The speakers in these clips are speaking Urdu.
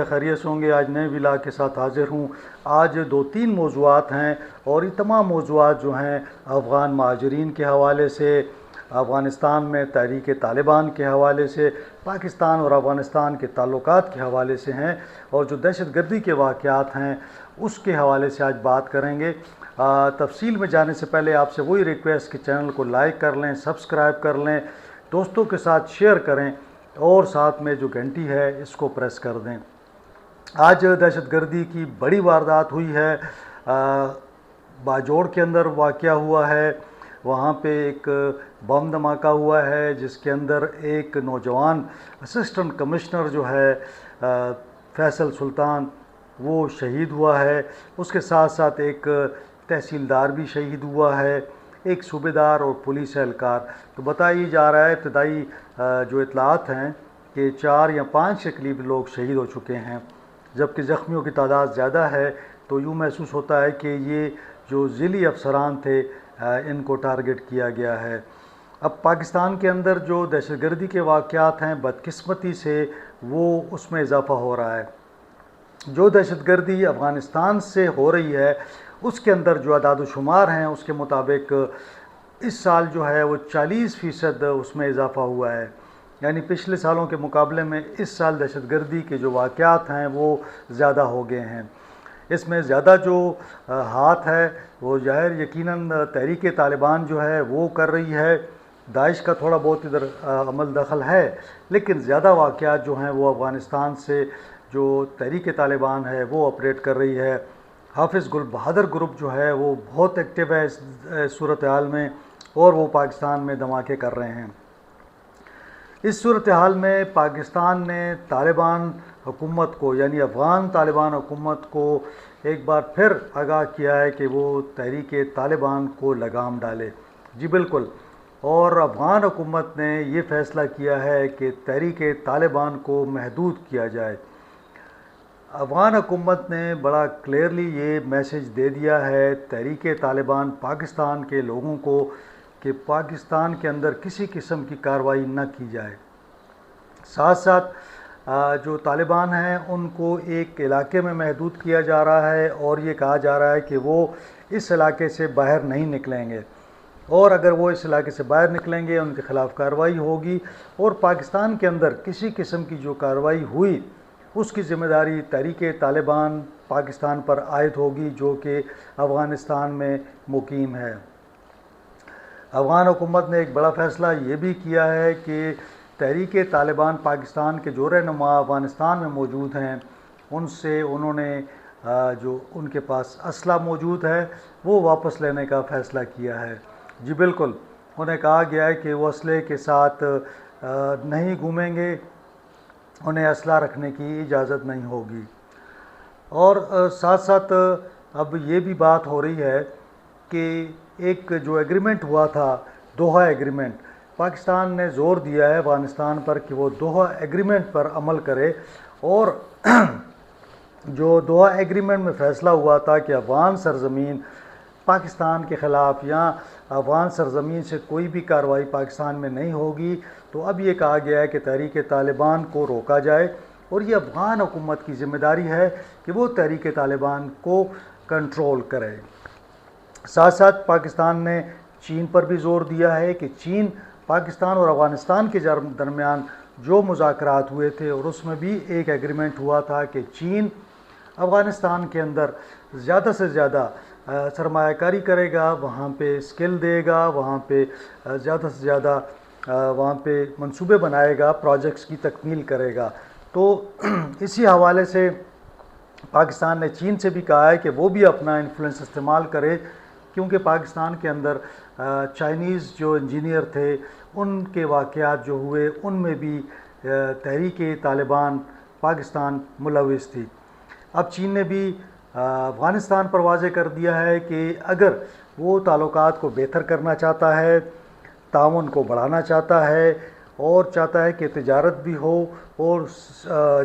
ہے خیریت سے ہوں گے۔ آج نئے ولاگ کے ساتھ حاضر ہوں۔ آج 2-3 موضوعات ہیں اور یہ تمام موضوعات جو ہیں افغان مہاجرین کے حوالے سے، افغانستان میں تحریک طالبان کے حوالے سے، پاکستان اور افغانستان کے تعلقات کے حوالے سے ہیں، اور جو دہشت گردی کے واقعات ہیں اس کے حوالے سے آج بات کریں گے۔ تفصیل میں جانے سے پہلے آپ سے وہی ریکویسٹ کہ چینل کو لائک کر لیں، سبسکرائب کر لیں، دوستوں کے ساتھ شیئر کریں اور ساتھ میں جو گھنٹی ہے اس کو پریس کر دیں۔ آج دہشت گردی کی بڑی واردات ہوئی ہے، باجوڑ کے اندر واقعہ ہوا ہے۔ وہاں پہ ایک بم دھماکہ ہوا ہے جس کے اندر ایک نوجوان اسسٹنٹ کمشنر جو ہے فیصل سلطان وہ شہید ہوا ہے۔ اس کے ساتھ ساتھ ایک تحصیلدار بھی شہید ہوا ہے، ایک صوبہ دار اور پولیس اہلکار۔ تو بتایا جا رہا ہے ابتدائی جو اطلاعات ہیں کہ 4 یا 5 کے قریب لوگ شہید ہو چکے ہیں، جبکہ زخمیوں کی تعداد زیادہ ہے۔ تو یوں محسوس ہوتا ہے کہ یہ جو ذیلی افسران تھے ان کو ٹارگٹ کیا گیا ہے۔ اب پاکستان کے اندر جو دہشت گردی کے واقعات ہیں بدقسمتی سے وہ اس میں اضافہ ہو رہا ہے۔ جو دہشت گردی افغانستان سے ہو رہی ہے اس کے اندر جو اعداد و شمار ہیں اس کے مطابق اس سال جو ہے وہ 40% اس میں اضافہ ہوا ہے، یعنی پچھلے سالوں کے مقابلے میں اس سال دہشت گردی کے جو واقعات ہیں وہ زیادہ ہو گئے ہیں۔ اس میں زیادہ جو ہاتھ ہے وہ ظاہر یقیناً تحریک طالبان جو ہے وہ کر رہی ہے، داعش کا تھوڑا بہت ادھر عمل دخل ہے، لیکن زیادہ واقعات جو ہیں وہ افغانستان سے جو تحریک طالبان ہے وہ آپریٹ کر رہی ہے۔ حافظ گل بہادر گروپ جو ہے وہ بہت ایکٹیو ہے اس صورتحال میں، اور وہ پاکستان میں دھماکے کر رہے ہیں۔ اس صورتحال میں پاکستان نے طالبان حکومت کو، یعنی افغان طالبان حکومت کو ایک بار پھر آگاہ کیا ہے کہ وہ تحریک طالبان کو لگام ڈالے۔ جی بالکل، اور افغان حکومت نے یہ فیصلہ کیا ہے کہ تحریک طالبان کو محدود کیا جائے۔ افغان حکومت نے بڑا کلیئرلی یہ میسج دے دیا ہے تحریک طالبان پاکستان کے لوگوں کو کہ پاکستان کے اندر کسی قسم کی کارروائی نہ کی جائے۔ ساتھ ساتھ جو طالبان ہیں ان کو ایک علاقے میں محدود کیا جا رہا ہے اور یہ کہا جا رہا ہے کہ وہ اس علاقے سے باہر نہیں نکلیں گے، اور اگر وہ اس علاقے سے باہر نکلیں گے ان کے خلاف کارروائی ہوگی، اور پاکستان کے اندر کسی قسم کی جو کارروائی ہوئی اس کی ذمہ داری تحریک طالبان پاکستان پر عائد ہوگی جو کہ افغانستان میں مقیم ہے۔ افغان حکومت نے ایک بڑا فیصلہ یہ بھی کیا ہے کہ تحریک طالبان پاکستان کے جو رہنما افغانستان میں موجود ہیں ان سے انہوں نے جو ان کے پاس اسلحہ موجود ہے وہ واپس لینے کا فیصلہ کیا ہے۔ جی بالکل، انہیں کہا گیا ہے کہ وہ اسلحے کے ساتھ نہیں گھومیں گے، انہیں اسلحہ رکھنے کی اجازت نہیں ہوگی۔ اور ساتھ ساتھ اب یہ بھی بات ہو رہی ہے کہ ایک جو ایگریمنٹ ہوا تھا، دوحہ ایگریمنٹ، پاکستان نے زور دیا ہے افغانستان پر کہ وہ دوحہ ایگریمنٹ پر عمل کرے، اور جو دوحہ ایگریمنٹ میں فیصلہ ہوا تھا کہ افغان سرزمین پاکستان کے خلاف یا افغان سرزمین سے کوئی بھی کارروائی پاکستان میں نہیں ہوگی، تو اب یہ کہا گیا ہے کہ تحریک طالبان کو روکا جائے، اور یہ افغان حکومت کی ذمہ داری ہے کہ وہ تحریک طالبان کو کنٹرول کرے۔ ساتھ ساتھ پاکستان نے چین پر بھی زور دیا ہے کہ چین پاکستان اور افغانستان کے درمیان جو مذاکرات ہوئے تھے اور اس میں بھی ایک ایگریمنٹ ہوا تھا کہ چین افغانستان کے اندر زیادہ سے زیادہ سرمایہ کاری کرے گا، وہاں پہ اسکل دے گا، وہاں پہ زیادہ سے زیادہ وہاں پہ منصوبے بنائے گا، پروجیکٹس کی تکمیل کرے گا۔ تو اسی حوالے سے پاکستان نے چین سے بھی کہا ہے کہ وہ بھی اپنا انفلوئنس استعمال کرے، کیونکہ پاکستان کے اندر چائنیز جو انجینئر تھے ان کے واقعات جو ہوئے ان میں بھی تحریک طالبان پاکستان ملوث تھی۔ اب چین نے بھی افغانستان پر واضح کر دیا ہے کہ اگر وہ تعلقات کو بہتر کرنا چاہتا ہے، تعاون کو بڑھانا چاہتا ہے، اور چاہتا ہے کہ تجارت بھی ہو اور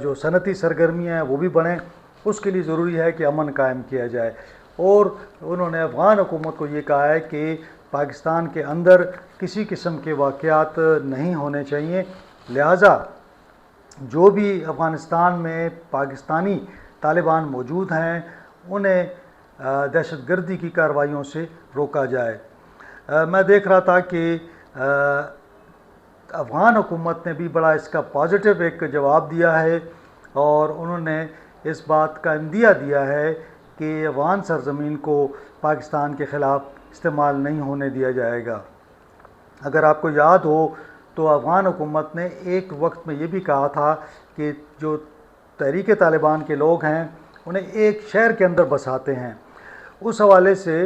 جو صنعتی سرگرمیاں ہیں وہ بھی بڑھیں، اس کے لیے ضروری ہے کہ امن قائم کیا جائے۔ اور انہوں نے افغان حکومت کو یہ کہا ہے کہ پاکستان کے اندر کسی قسم کے واقعات نہیں ہونے چاہیے، لہٰذا جو بھی افغانستان میں پاکستانی طالبان موجود ہیں انہیں دہشت گردی کی کارروائیوں سے روکا جائے۔ میں دیکھ رہا تھا کہ افغان حکومت نے بھی بڑا اس کا پازیٹیو ایک جواب دیا ہے، اور انہوں نے اس بات کا عندیہ دیا ہے کہ افغان سرزمین کو پاکستان کے خلاف استعمال نہیں ہونے دیا جائے گا۔ اگر آپ کو یاد ہو تو افغان حکومت نے ایک وقت میں یہ بھی کہا تھا کہ جو تحریک طالبان کے لوگ ہیں انہیں ایک شہر کے اندر بساتے ہیں۔ اس حوالے سے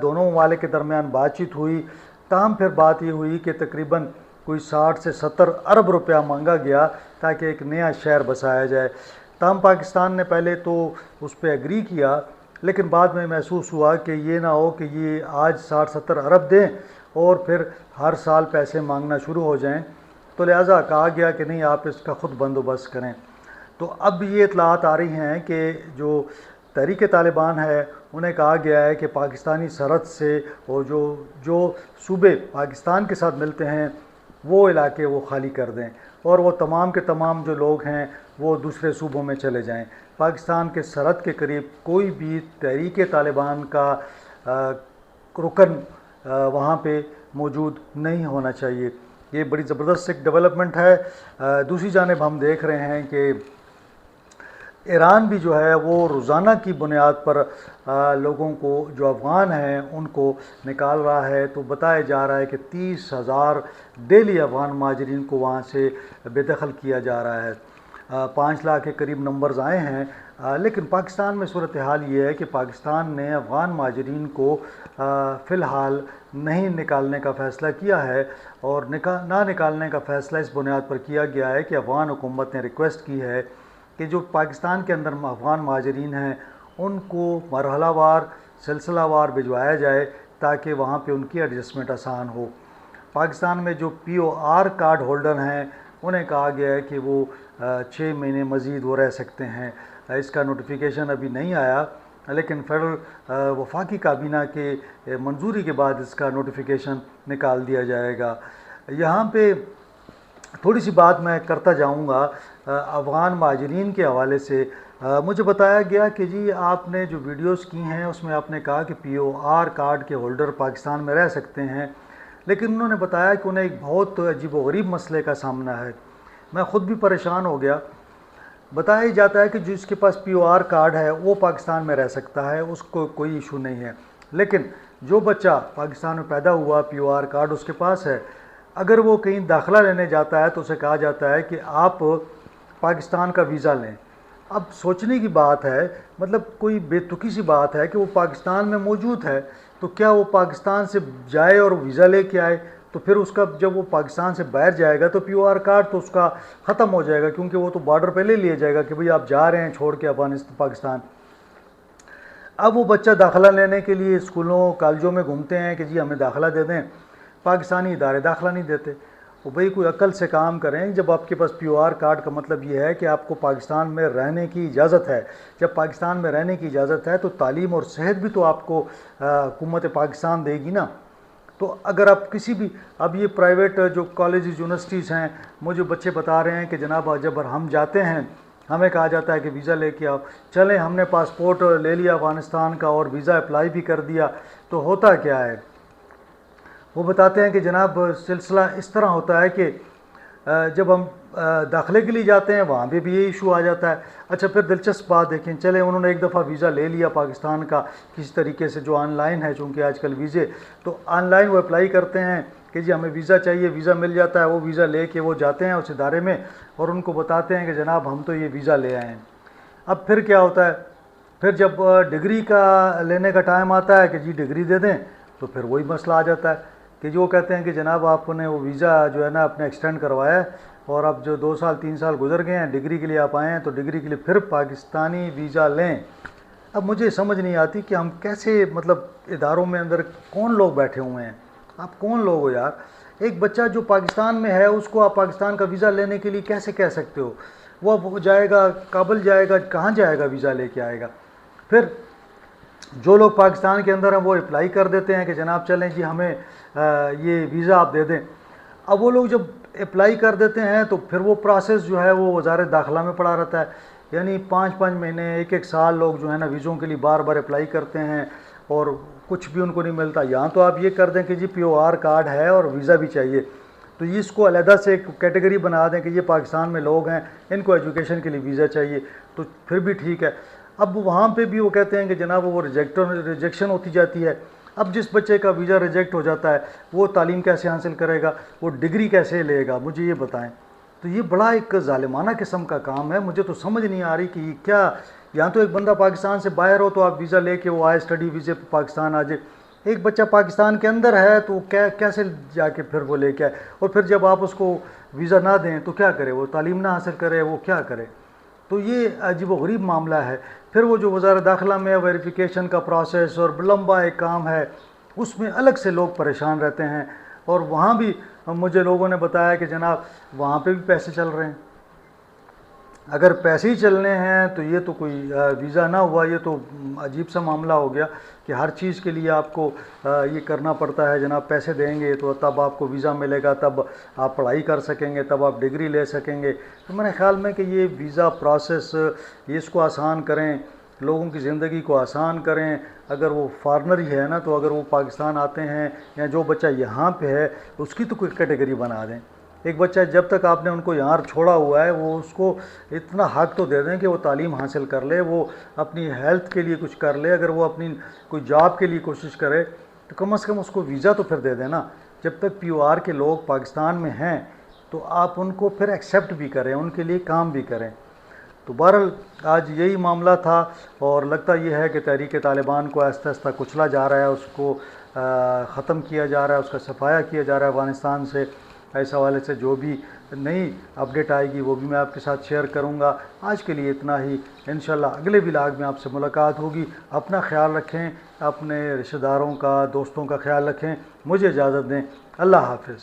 دونوں ممالک کے درمیان بات چیت ہوئی، تاہم پھر بات یہ ہوئی کہ تقریباً کوئی 60 سے 70 ارب روپیہ مانگا گیا تاکہ ایک نیا شہر بسایا جائے۔ تاہم پاکستان نے پہلے تو اس پہ ایگری کیا، لیکن بعد میں محسوس ہوا کہ یہ نہ ہو کہ یہ آج 60-70 ارب دیں اور پھر ہر سال پیسے مانگنا شروع ہو جائیں، تو لہٰذا کہا گیا کہ نہیں، آپ اس کا خود بندوبست کریں۔ تو اب یہ اطلاعات آ رہی ہیں کہ جو تحریک طالبان ہے انہیں کہا گیا ہے کہ پاکستانی سرحد سے اور جو صوبے پاکستان کے ساتھ ملتے ہیں وہ علاقے وہ خالی کر دیں، اور وہ تمام کے تمام جو لوگ ہیں وہ دوسرے صوبوں میں چلے جائیں۔ پاکستان کے سرحد کے قریب کوئی بھی تحریک طالبان کا رکن وہاں پہ موجود نہیں ہونا چاہیے۔ یہ بڑی زبردست ایک ڈیولپمنٹ ہے۔ دوسری جانب ہم دیکھ رہے ہیں کہ ایران بھی جو ہے وہ روزانہ کی بنیاد پر لوگوں کو جو افغان ہیں ان کو نکال رہا ہے، تو بتایا جا رہا ہے کہ 30,000 ڈیلی افغان مہاجرین کو وہاں سے بے دخل کیا جا رہا ہے۔ 5 لاکھ کے قریب نمبرز آئے ہیں، لیکن پاکستان میں صورتحال یہ ہے کہ پاکستان نے افغان مہاجرین کو فی الحال نہیں نکالنے کا فیصلہ کیا ہے، اور نہ نکالنے کا فیصلہ اس بنیاد پر کیا گیا ہے کہ افغان حکومت نے ریکویسٹ کی ہے کہ جو پاکستان کے اندر افغان مہاجرین ہیں ان کو مرحلہ وار سلسلہ وار بھجوایا جائے تاکہ وہاں پہ ان کی ایڈجسٹمنٹ آسان ہو۔ پاکستان میں جو POR کارڈ ہولڈر ہیں انہیں کہا گیا ہے کہ وہ 6 مہینے مزید وہ رہ سکتے ہیں۔ اس کا نوٹیفیکیشن ابھی نہیں آیا، لیکن فیڈرل وفاقی کابینہ کے منظوری کے بعد اس کا نوٹیفیکیشن نکال دیا جائے گا۔ یہاں پہ تھوڑی سی بات میں کرتا جاؤں گا افغان مہاجرین کے حوالے سے۔ مجھے بتایا گیا کہ جی آپ نے جو ویڈیوز کی ہیں اس میں آپ نے کہا کہ POR کارڈ کے ہولڈر پاکستان میں رہ سکتے ہیں، لیکن انہوں نے بتایا کہ انہیں ایک بہت عجیب و غریب مسئلے کا سامنا ہے۔ میں خود بھی پریشان ہو گیا۔ بتایا ہی جاتا ہے کہ جس کے پاس POR کارڈ ہے وہ پاکستان میں رہ سکتا ہے، اس کو کوئی ایشو نہیں ہے، لیکن جو بچہ پاکستان میں پیدا ہوا POR کارڈ اس کے پاس ہے، اگر وہ کہیں داخلہ لینے جاتا ہے تو اسے کہا جاتا ہے کہ آپ پاکستان کا ویزا لیں۔ اب سوچنے کی بات ہے، مطلب کوئی بے تکی سی بات ہے کہ وہ پاکستان میں موجود ہے، تو کیا وہ پاکستان سے جائے اور ویزا لے کے آئے؟ تو پھر اس کا جب وہ پاکستان سے باہر جائے گا تو POR کارڈ تو اس کا ختم ہو جائے گا، کیونکہ وہ تو بارڈر پہ لے لیا جائے گا کہ بھئی آپ جا رہے ہیں چھوڑ کے پاکستان۔ اب وہ بچہ داخلہ لینے کے لیے اسکولوں کالجوں میں گھومتے ہیں کہ جی ہمیں داخلہ دے دیں، پاکستانی ادارے داخلہ نہیں دیتے۔ وہ بھئی کوئی عقل سے کام کریں، جب آپ کے پاس POR کارڈ کا مطلب یہ ہے کہ آپ کو پاکستان میں رہنے کی اجازت ہے۔ جب پاکستان میں رہنے کی اجازت ہے تو تعلیم اور صحت بھی تو آپ کو حکومت پاکستان دے گی نا۔ تو اگر آپ کسی بھی اب یہ پرائیویٹ جو کالجز یونیورسٹیز ہیں، مجھے بچے بتا رہے ہیں کہ جناب جب ہم جاتے ہیں ہمیں کہا جاتا ہے کہ ویزا لے کے آؤ، چلیں ہم نے پاسپورٹ لے لیا افغانستان کا اور ویزا اپلائی بھی کر دیا، تو ہوتا کیا ہے؟ وہ بتاتے ہیں کہ جناب سلسلہ اس طرح ہوتا ہے کہ جب ہم داخلے کے لیے جاتے ہیں وہاں پہ بھی یہ ایشو آ جاتا ہے۔ اچھا پھر دلچسپ بات دیکھیں، چلے انہوں نے ایک دفعہ ویزا لے لیا پاکستان کا کسی طریقے سے، جو آن لائن ہے چونکہ آج کل ویزے، تو آن لائن وہ اپلائی کرتے ہیں کہ جی ہمیں ویزا چاہیے، ویزا مل جاتا ہے، وہ ویزا لے کے وہ جاتے ہیں اس ادارے میں اور ان کو بتاتے ہیں کہ جناب ہم تو یہ ویزا لے آئے ہیں۔ اب پھر کیا ہوتا ہے؟ پھر جب ڈگری کا لینے کا ٹائم آتا ہے کہ جی ڈگری دے دیں، تو پھر وہی مسئلہ آ جاتا ہے کہ جو کہتے ہیں کہ جناب آپ نے وہ ویزا جو ہے نا اپنے ایکسٹینڈ کروایا ہے اور اب جو 2 سال 3 سال گزر گئے ہیں، ڈگری کے لیے آپ آئے ہیں تو ڈگری کے لیے پھر پاکستانی ویزا لیں۔ اب مجھے سمجھ نہیں آتی کہ ہم کیسے، مطلب اداروں میں اندر کون لوگ بیٹھے ہوئے ہیں؟ آپ کون لوگ ہو یار؟ ایک بچہ جو پاکستان میں ہے اس کو آپ پاکستان کا ویزا لینے کے لیے کیسے کہہ سکتے ہو؟ وہ جائے گا کابل، جائے گا کہاں جائے گا ویزا لے کے آئے گا؟ پھر جو لوگ پاکستان کے اندر ہیں وہ اپلائی کر دیتے ہیں کہ جناب چلیں جی ہمیں یہ ویزا آپ دے دیں۔ اب وہ لوگ جب اپلائی کر دیتے ہیں تو پھر وہ پروسیس جو ہے وہ وزارت داخلہ میں پڑا رہتا ہے، یعنی 5 مہینے 1 سال لوگ جو ہے نا ویزوں کے لیے بار بار اپلائی کرتے ہیں اور کچھ بھی ان کو نہیں ملتا۔ یہاں تو آپ یہ کر دیں کہ جی POR کارڈ ہے اور ویزا بھی چاہیے، تو یہ اس کو علیحدہ سے ایک کیٹیگری بنا دیں کہ یہ پاکستان میں لوگ ہیں، ان کو ایجوکیشن کے لیے ویزا چاہیے، تو پھر بھی ٹھیک ہے۔ اب وہاں پہ بھی وہ کہتے ہیں کہ جناب وہ ریجیکشن ہوتی جاتی ہے۔ اب جس بچے کا ویزا ریجیکٹ ہو جاتا ہے وہ تعلیم کیسے حاصل کرے گا، وہ ڈگری کیسے لے گا، مجھے یہ بتائیں۔ تو یہ بڑا ایک ظالمانہ قسم کا کام ہے، مجھے تو سمجھ نہیں آ رہی کہ یہ کیا، یہاں تو ایک بندہ پاکستان سے باہر ہو تو آپ ویزا لے کے وہ آئے اسٹڈی ویزے پہ پاکستان آ جائے، ایک بچہ پاکستان کے اندر ہے تو کیسے جا کے پھر وہ لے کے آئے، اور پھر جب آپ اس کو ویزا نہ دیں تو کیا کرے، وہ تعلیم نہ حاصل کرے، وہ کیا کرے؟ تو یہ عجیب و غریب معاملہ ہے۔ پھر وہ جو وزارت داخلہ میں ویریفیکیشن کا پروسیس اور لمبا ایک کام ہے، اس میں الگ سے لوگ پریشان رہتے ہیں، اور وہاں بھی مجھے لوگوں نے بتایا کہ جناب وہاں پہ بھی پیسے چل رہے ہیں۔ اگر پیسے ہی چلنے ہیں تو یہ تو کوئی ویزا نہ ہوا، یہ تو عجیب سا معاملہ ہو گیا کہ ہر چیز کے لیے آپ کو یہ کرنا پڑتا ہے، جناب پیسے دیں گے تو تب آپ کو ویزا ملے گا، تب آپ پڑھائی کر سکیں گے، تب آپ ڈگری لے سکیں گے۔ تو میرے خیال میں کہ یہ ویزا پروسیس یہ اس کو آسان کریں، لوگوں کی زندگی کو آسان کریں۔ اگر وہ فارنر ہی ہے نا تو اگر وہ پاکستان آتے ہیں یا جو بچہ یہاں پہ ہے اس کی تو کوئی کیٹیگری بنا دیں۔ ایک بچہ جب تک آپ نے ان کو یہاں چھوڑا ہوا ہے وہ اس کو اتنا حق تو دے دیں کہ وہ تعلیم حاصل کر لے، وہ اپنی ہیلتھ کے لیے کچھ کر لے، اگر وہ اپنی کوئی جاب کے لیے کوشش کرے تو کم از کم اس کو ویزا تو پھر دے دیں نا۔ جب تک POR کے لوگ پاکستان میں ہیں تو آپ ان کو پھر ایکسیپٹ بھی کریں، ان کے لیے کام بھی کریں۔ تو بہرحال آج یہی معاملہ تھا، اور لگتا یہ ہے کہ تحریک طالبان کو آہستہ آہستہ کچلا جا رہا ہے، اس کو ختم کیا جا رہا ہے، اس کا صفایا کیا جا رہا ہے افغانستان سے۔ اس حوالے سے جو بھی نئی اپڈیٹ آئے گی وہ بھی میں آپ کے ساتھ شیئر کروں گا۔ آج کے لیے اتنا ہی، انشاءاللہ اگلے ولاگ میں آپ سے ملاقات ہوگی۔ اپنا خیال رکھیں، اپنے رشتہ داروں کا، دوستوں کا خیال رکھیں۔ مجھے اجازت دیں، اللہ حافظ۔